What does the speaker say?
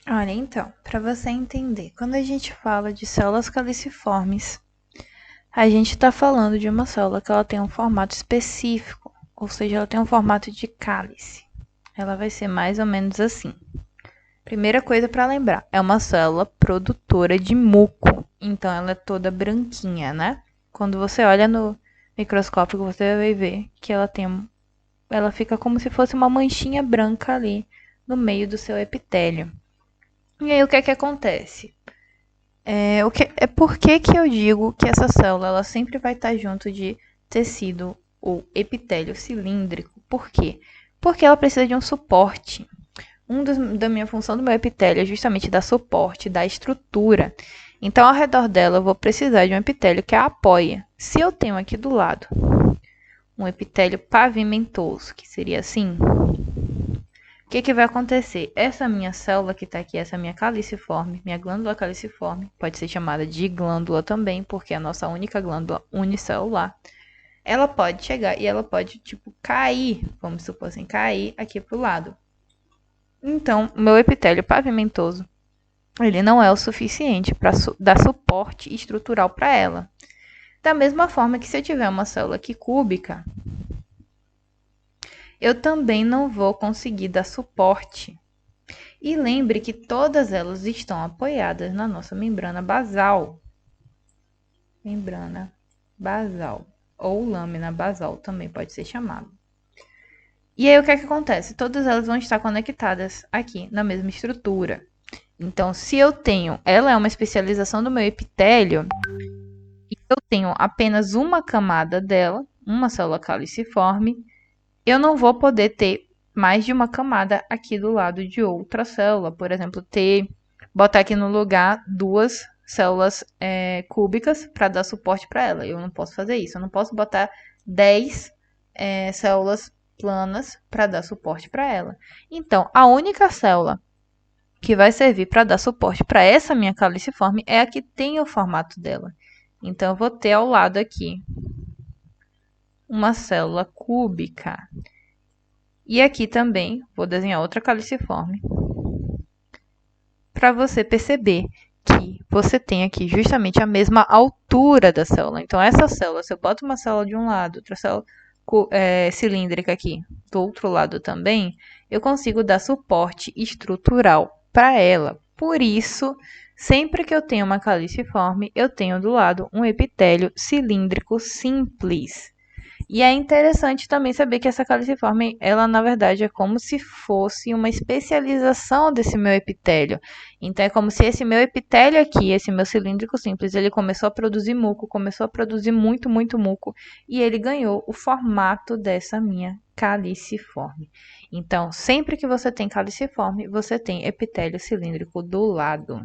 Olha, então, para você entender, quando a gente fala de células caliciformes, a gente está falando de uma célula que ela tem um formato específico, ou seja, ela tem um formato de cálice. Ela vai ser mais ou menos assim. Primeira coisa para lembrar, é uma célula produtora de muco, então ela é toda branquinha, né? Quando você olha no microscópio, você vai ver que ela fica como se fosse uma manchinha branca ali no meio do seu epitélio. E aí o que é que acontece? É por que eu digo que essa célula ela sempre vai estar junto de tecido ou epitélio cilíndrico. Por quê? Porque ela precisa de um suporte. Da minha função do meu epitélio é justamente dar suporte, dar estrutura. Então, ao redor dela, eu vou precisar de um epitélio que a apoie. Se eu tenho aqui do lado um epitélio pavimentoso, que seria assim, o que vai acontecer? Essa minha célula que está aqui, essa minha caliciforme, minha glândula caliciforme, pode ser chamada de glândula também, porque é a nossa única glândula unicelular. Ela pode chegar e ela pode, tipo, cair, vamos supor assim, cair aqui pro lado. Então, o meu epitélio pavimentoso, ele não é o suficiente para dar suporte estrutural para ela. Da mesma forma que se eu tiver uma célula aqui cúbica, eu também não vou conseguir dar suporte. E lembre que todas elas estão apoiadas na nossa membrana basal. Membrana basal. Ou lâmina basal também pode ser chamado. E aí o que é que acontece? Todas elas vão estar conectadas aqui na mesma estrutura. Então, se eu tenho, ela é uma especialização do meu epitélio, e eu tenho apenas uma camada dela, uma célula caliciforme, eu não vou poder ter mais de uma camada aqui do lado de outra célula. Por exemplo, botar aqui no lugar duas células cúbicas para dar suporte para ela. Eu não posso fazer isso. Eu não posso botar 10 células planas para dar suporte para ela. Então, a única célula que vai servir para dar suporte para essa minha caliciforme é a que tem o formato dela. Então, eu vou ter ao lado aqui uma célula cúbica. E aqui também vou desenhar outra caliciforme para você perceber que você tem aqui justamente a mesma altura da célula. Então, essa célula, se eu boto uma célula de um lado, outra célula cilíndrica aqui do outro lado também, eu consigo dar suporte estrutural para ela. Por isso, sempre que eu tenho uma caliciforme, eu tenho do lado um epitélio cilíndrico simples. E é interessante também saber que essa caliciforme, ela na verdade é como se fosse uma especialização desse meu epitélio. Então é como se esse meu epitélio aqui, esse meu cilíndrico simples, ele começou a produzir muco, começou a produzir muito, muito muco, e ele ganhou o formato dessa minha caliciforme. Então, sempre que você tem caliciforme, você tem epitélio cilíndrico do lado.